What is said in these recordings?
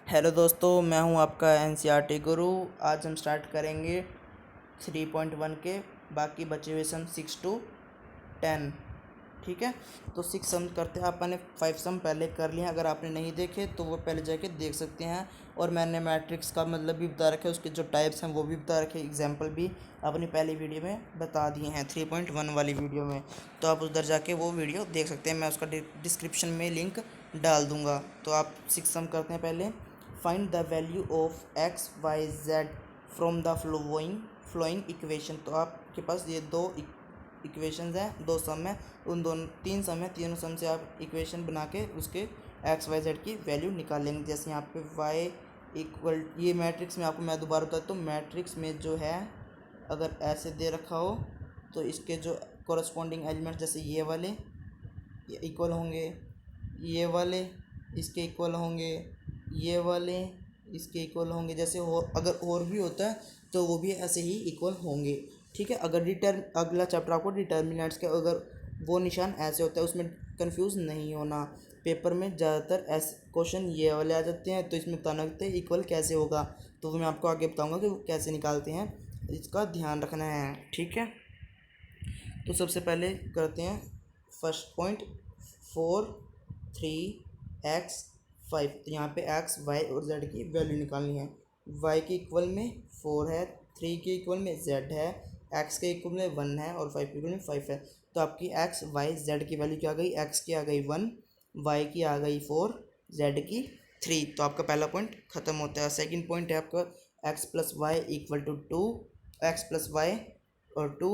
Hello दोस्तों, मैं हूं आपका एनसीईआरटी गुरु। आज हम स्टार्ट करेंगे 3.1 के बाकी बचे हुए सम 6 to 10। ठीक है, तो 6 सम करते हैं। आपने 5 सम पहले कर लिए हैं, अगर आपने नहीं देखे तो वो पहले जाके देख सकते हैं। और मैंने मैट्रिक्स का मतलब भी बता रखा है, उसके जो टाइप्स हैं वो भी बता रखे, एग्जाम्पल भी अपनी पहली वीडियो में बता दिए हैं 3.1 वाली वीडियो में। तो आप उधर जाके वो वीडियो देख सकते हैं, मैं उसका डिस्क्रिप्शन में लिंक डाल दूँगा। तो आप 6 सम करते हैं पहले। Find the value of x y z from the following equation. तो आपके पास ये दो इक्वेशंस हैं, दो सम है, उन दोनों 3 सम है, तीनों सम से आप इक्वेशन बना के उसके एक्स वाई जेड की वैल्यू निकालेंगे। जैसे यहाँ पे वाई इक्वल, ये मैट्रिक्स में आपको मैं दोबारा बता तो मैट्रिक्स में जो है अगर ऐसे दे रखा हो तो इसके जो कॉरस्पॉन्डिंग एलिमेंट जैसे ये वाले ये इक्वल होंगे, ये वाले इसके इक्वल होंगे, ये वाले इसके इक्वल होंगे। जैसे हो अगर और भी होता है तो वो भी ऐसे ही इक्वल होंगे। ठीक है, अगर अगला चैप्टर आपको डिटर्मिनेंट्स के अगर वो निशान ऐसे होता है उसमें कंफ्यूज नहीं होना। पेपर में ज़्यादातर ऐसे क्वेश्चन ये वाले आ जाते हैं, तो इसमें बताना होता है इक्वल कैसे होगा, तो वो मैं आपको आगे बताऊंगा कि वो कैसे निकालते हैं, इसका ध्यान रखना है। ठीक है, तो सबसे पहले करते हैं फर्स्ट पॉइंट 4 3 x 5। तो यहाँ पे x y और z की वैल्यू निकालनी है। y के इक्वल में 4 है, 3 के इक्वल में z है, x के इक्वल में 1 है और 5 के इक्वल में 5 है। तो आपकी x y z की वैल्यू क्या आ गई? x की आ गई 1, y की आ गई 4, z की 3। तो आपका पहला पॉइंट खत्म होता है। सेकंड पॉइंट है आपका x plus y equal to 2, x plus y और 2,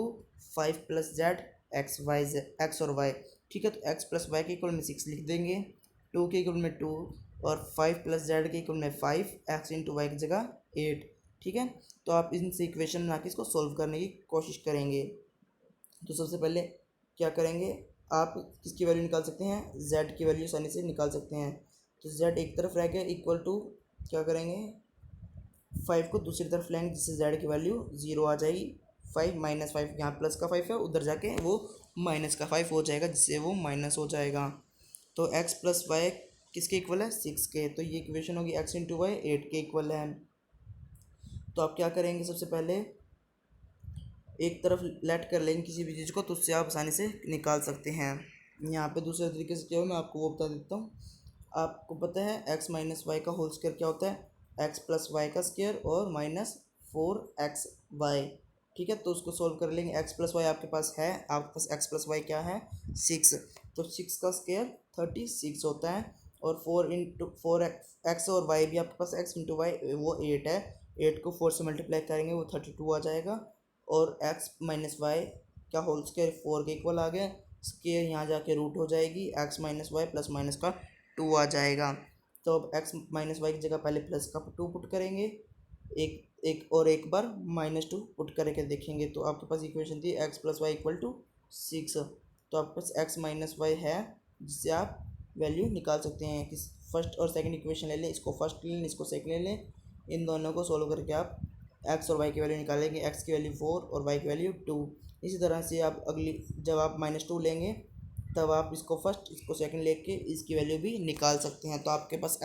5 प्लस जेड एक्स और वाई। ठीक है, तो x प्लस वाई के इक्वल में 6 लिख देंगे, 2 के इक्वल में 2 और 5 प्लस जेड के इक्वल में 5, एक्स इंटू वाई की जगह 8। ठीक है, तो आप इनसे इक्वेशन बना के इसको सोल्व करने की कोशिश करेंगे। तो सबसे पहले क्या करेंगे, आप किसकी वैल्यू निकाल सकते हैं? z की वैल्यू आसानी से निकाल सकते हैं। तो z एक तरफ रह गया, इक्वल टू क्या करेंगे, 5 को दूसरी तरफ लाएंगे जिससे z की वैल्यू 0 आ जाएगी। 5 माइनस 5, यहाँ प्लस का 5 है, उधर जाके वो माइनस का 5 हो जाएगा जिससे वो माइनस हो जाएगा। तो x प्लस वाई किसके इक्वल है? 6 के। तो ये इक्वेशन होगी x इंटू वाई 8 के इक्वल है। तो आप क्या करेंगे, सबसे पहले एक तरफ लेट कर लेंगे किसी भी चीज़ को, तो उससे आप आसानी से निकाल सकते हैं। यहाँ पे दूसरे तरीके से क्या हो मैं आपको वो बता देता हूँ। आपको पता है x माइनस वाई का होल स्क्वायर क्या होता है? x प्लस वाई का स्क्वायर और माइनस 4xy। ठीक है, तो उसको सोल्व कर लेंगे। x प्लस वाई आपके पास है, आपके पास x प्लस वाई क्या है? 6। तो 6 का स्क्वायर 36 होता है और 4 और y भी आपके पास x इंटू वाई वो 8 है। 8 को 4 से मल्टीप्लाई करेंगे वो 32 आ जाएगा। और x माइनस वाई का होल स्क्वायर 4 के इक्वल आ गया, स्क्वायर यहाँ जाके रूट हो जाएगी, x minus y plus minus का 2 आ जाएगा। तो अब x माइनस वाई की जगह पहले प्लस का 2 पुट करेंगे, एक बार -2 पुट करके देखेंगे, तो आपके पास इक्वेशन थी x plus y equal to 6। तो आपके पास x माइनस वाई है जिससे आप वैल्यू निकाल सकते हैं। किस फर्स्ट और सेकंड इक्वेशन ले लें, इसको फर्स्ट ले लें, इसको सेकंड ले लें, इन दोनों को सोल्व करके आप x और y की वैल्यू निकालेंगे। x की वैल्यू 4 और y की वैल्यू 2। इसी तरह से आप अगली जब आप -2 लेंगे तब आप इसको फर्स्ट इसको सेकंड लेके इसकी वैल्यू भी निकाल सकते हैं। तो आपके पास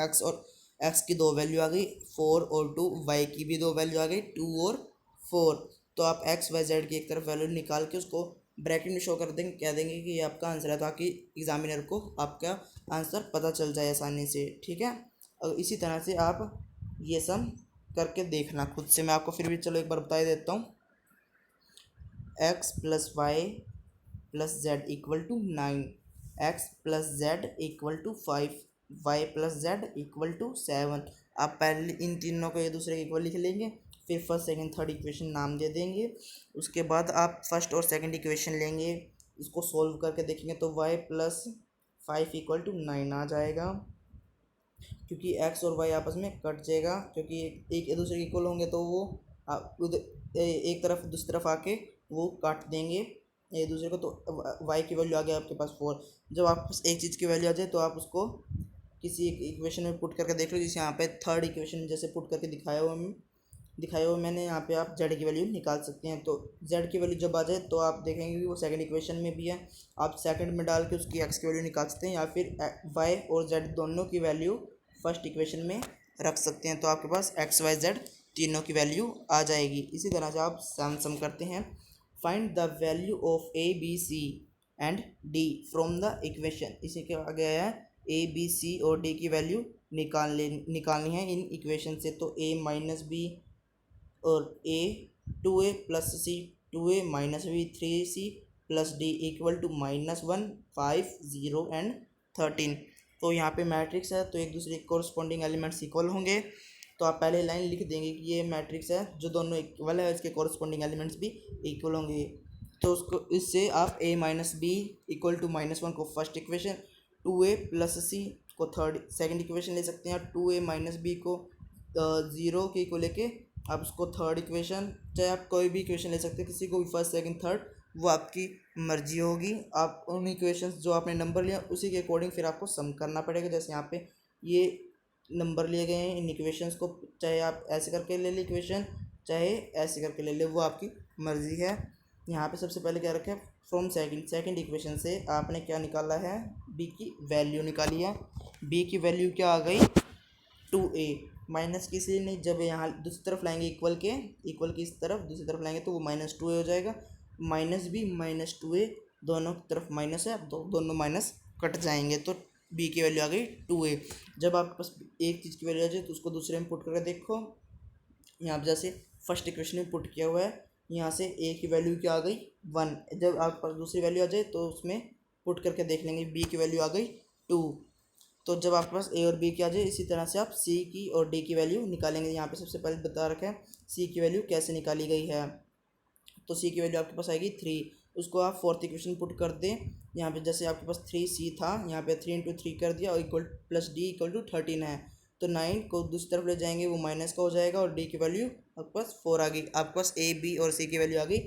x की दो वैल्यू आ गई 4 और 2, y की भी दो वैल्यू आ गई 2 और 4। तो आप x y z की एक तरफ वैल्यू निकाल के उसको ब्रैकेट में शो कर देंगे, कह देंगे कि ये आपका आंसर है, ताकि एग्जामिनर को आपका आंसर पता चल जाए आसानी से। ठीक है, और इसी तरह से आप ये सम करके देखना खुद से। मैं आपको फिर भी चलो एक बार बता देता हूँ। x plus y plus z equal to 9, x plus z equal to 5, y plus z equal to 7। आप पहले इन तीनों को एक दूसरे के इक्वल लिख लेंगे, फिर फर्स्ट सेकंड थर्ड इक्वेशन नाम दे देंगे। उसके बाद आप फर्स्ट और सेकंड इक्वेशन लेंगे, इसको सोल्व करके देखेंगे तो y प्लस 5 इक्वल टू 9 आ जाएगा, क्योंकि x और y आपस में कट जाएगा, क्योंकि एक दूसरे के इक्वल होंगे तो वो उधर एक तरफ दूसरी तरफ आके वो काट देंगे एक दूसरे को। तो y की वैल्यू आ गया आपके पास 4। जब आपके पास एक चीज़ की वैल्यू आ जाए तो आप उसको किसी एक इक्वेशन में पुट करके देख लो, जैसे यहाँ पे थर्ड इक्वेशन जैसे पुट करके दिखाया हुआ मैंने, यहाँ पे आप z की वैल्यू निकाल सकते हैं। तो z की वैल्यू जब आ जाए तो आप देखेंगे कि वो सेकंड इक्वेशन में भी है, आप सेकंड में डाल के उसकी x की वैल्यू निकाल सकते हैं, या फिर y और z दोनों की वैल्यू फर्स्ट इक्वेशन में रख सकते हैं, तो आपके पास एक्स वाई जेड तीनों की वैल्यू आ जाएगी। इसी तरह से आप सम करते हैं। Find the value of a b c and d from the equation. इसी के आगे आया है ए बी सी और डी की वैल्यू निकालनी है इन इक्वेशन से। तो ए माइनस बी और a 2a plus c 2a minus b 3c plus d equal to -1 5 0 and 13। तो यहाँ पे मैट्रिक्स है तो एक दूसरे के कोरस्पॉन्डिंग एलिमेंट्स इक्वल होंगे। तो आप पहले लाइन लिख देंगे कि ये मैट्रिक्स है जो दोनों इक्वल है, इसके कोरस्पॉन्डिंग एलिमेंट्स भी इक्वल होंगे। तो उसको इससे आप a minus b equal to -1 को फर्स्ट इक्वेशन, 2a प्लस सी को सेकंड इक्वेशन ले सकते हैं, 2a माइनस बी को 0 के को लेके आप उसको थर्ड इक्वेशन, चाहे आप कोई भी इक्वेशन ले सकते हैं, किसी को भी फर्स्ट सेकंड थर्ड, वो आपकी मर्जी होगी। आप उन इक्वेशंस जो आपने नंबर लिया उसी के अकॉर्डिंग फिर आपको सम करना पड़ेगा। जैसे यहाँ पे ये नंबर लिए गए हैं, इन इक्वेशंस को चाहे आप ऐसे करके ले लें इक्वेशन, चाहे ऐसे करके ले लें, वो आपकी मर्ज़ी है। यहाँ पे सबसे पहले क्या रखा है, फ्रॉम सेकंड इक्वेशन से आपने क्या निकाला है, बी की वैल्यू निकाली है। बी की वैल्यू क्या आ गई 2a, माइनस की इसलिए नहीं, जब यहाँ दूसरी तरफ लाएंगे इक्वल की इस तरफ दूसरी तरफ लाएंगे तो वो -2a हो जाएगा। माइनस बी -2a दोनों तरफ माइनस है, दोनों माइनस कट जाएंगे, तो b की वैल्यू आ गई 2a। जब आपके पास एक चीज़ की वैल्यू आ जाए तो उसको दूसरे में पुट करके देखो। यहाँ पर जैसे फर्स्ट इक्वेशन में पुट किया हुआ है, यहाँ से a की वैल्यू क्या आ गई 1। जब आपके पास दूसरी वैल्यू आ जाए तो उसमें पुट करके देख लेंगे, b की वैल्यू आ गई 2। तो जब आपके पास a और b की आ जाए, इसी तरह से आप c की और d की वैल्यू निकालेंगे। यहाँ पे सबसे पहले बता रखा है c की वैल्यू कैसे निकाली गई है। तो c की वैल्यू आपके पास आएगी 3, उसको आप फोर्थ इक्वेशन पुट कर दें। यहाँ पे जैसे आपके पास 3c था, यहाँ पे 3 × 3 कर दिया और equal plus d equal to 13 है, तो 9 को दूसरी तरफ ले जाएंगे वो माइनस का हो जाएगा और d की वैल्यू आपके पास 4 आ गई। आपके पास a b और c की वैल्यू आ गई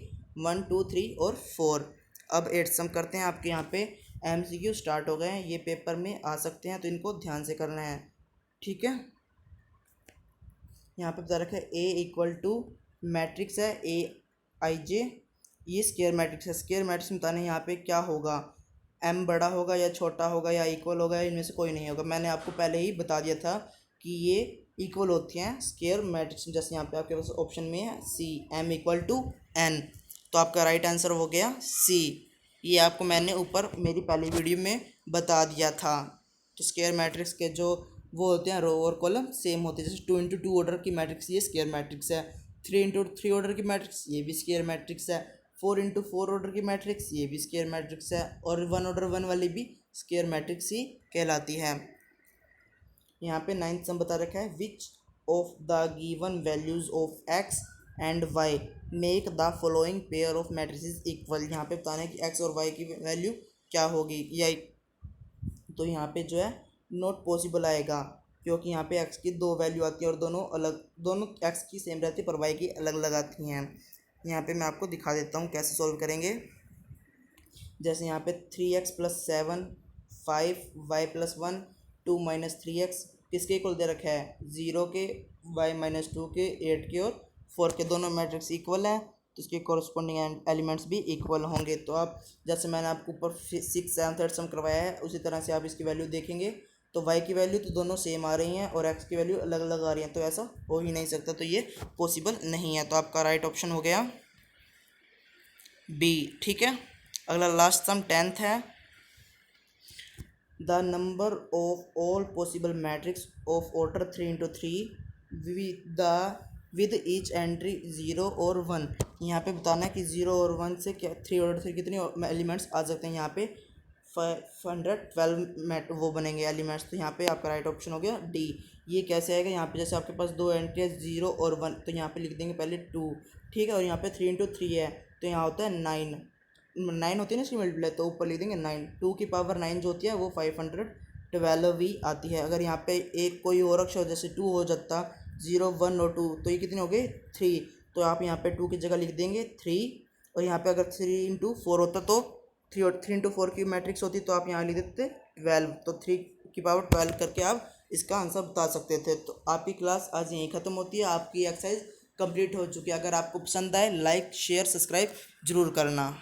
1 2 3 और 4। अब 8 सम करते हैं। आपके यहाँ पे MCQ स्टार्ट हो गए हैं, ये पेपर में आ सकते हैं, तो इनको ध्यान से करना है, ठीक है। यहाँ पे बता रखा है a इक्वल टू मैट्रिक्स है a i j, ये स्क्वायर मैट्रिक्स है। स्क्वायर मैट्रिक्स में बताना है यहाँ पे क्या होगा, m बड़ा होगा या छोटा होगा या इक्वल होगा, इनमें से कोई नहीं होगा। मैंने आपको पहले ही बता दिया था कि ये इक्वल होती हैं स्क्वायर मैट्रिक्स। जैसे यहाँ पे आपके पास ऑप्शन में है c m equal to n, तो आपका राइट आंसर हो गया c। ये आपको मैंने ऊपर मेरी पहली वीडियो में बता दिया था। तो स्क्वायर मैट्रिक्स के जो वो होते हैं रो और कॉलम सेम होते हैं। जैसे 2 × 2 ऑर्डर की मैट्रिक्स ये स्क्वायर मैट्रिक्स है, 3 × 3 ऑर्डर की मैट्रिक्स ये भी स्क्वायर मैट्रिक्स है, 4 × 4 ऑर्डर की मैट्रिक्स ये भी स्क्वायर मैट्रिक्स है, और 1 ऑर्डर 1 वाली भी स्क्वायर मैट्रिक्स ही कहलाती है। यहाँ पे 9th सम बता रखा है, which of the given values of x and y make the following pair of matrices equal. यहाँ पे बताना है कि x और y की वैल्यू क्या होगी, या तो यहाँ पे जो है नॉट पॉसिबल आएगा, क्योंकि यहाँ पे x की 2 वैल्यू आती है और दोनों x की सेम रहती है पर y की अलग अलग आती हैं। यहाँ पे मैं आपको दिखा देता हूँ कैसे सॉल्व करेंगे। जैसे यहाँ पे 3x + 7 5 y + 1 2 - 3x किसके इक्वल दे रखा है 0 के, y - 2 के, 8 के और 4 के, दोनों मैट्रिक्स इक्वल है तो इसके कॉरस्पॉन्डिंग एलिमेंट्स भी इक्वल होंगे। तो आप जैसे मैंने आपको ऊपर 6 7 3rd सम करवाया है उसी तरह से आप इसकी वैल्यू देखेंगे तो y की वैल्यू तो दोनों सेम आ रही हैं और x की वैल्यू अलग अलग आ रही हैं, तो ऐसा हो ही नहीं सकता, तो ये पॉसिबल नहीं है। तो आपका राइट ऑप्शन हो गया बी, ठीक है। अगला लास्ट सम 10th है, the number of all possible matrix of order 3 × 3 with each entry 0 और 1। यहाँ पे बताना है कि 0 और 1 से क्या 3 ऑर्डर से कितने एलिमेंट्स आ सकते हैं। यहाँ पे 512 वो बनेंगे एलिमेंट्स, तो यहाँ पे आपका राइट ऑप्शन हो गया डी। ये कैसे आएगा, यहाँ पे जैसे आपके पास 2 एंट्री है 0 और 1, तो यहाँ पे लिख देंगे पहले 2, ठीक है, और यहाँ पे 3 × 3 है तो यहाँ होता है 9 होती है ना इसकी मल्टीप्लाई, तो ऊपर लिख देंगे 9। 2 की पावर 9 जो होती है वो 512 ही आती है। अगर यहाँ पे एक कोई और अक्षर जैसे 2 हो जाता 0 1 और 2, तो ये कितने हो गए 3, तो आप यहाँ पे 2 की जगह लिख देंगे 3, और यहाँ पे अगर 3 × 4 होता तो 3 × 4 की मैट्रिक्स होती तो आप यहाँ लिख देते 12, तो 3 की पावर 12 करके आप इसका आंसर बता सकते थे। तो आपकी क्लास आज यहीं ख़त्म होती है, आपकी एक्सरसाइज कंप्लीट हो चुकी है। अगर आपको पसंद आए लाइक शेयर सब्सक्राइब जरूर करना।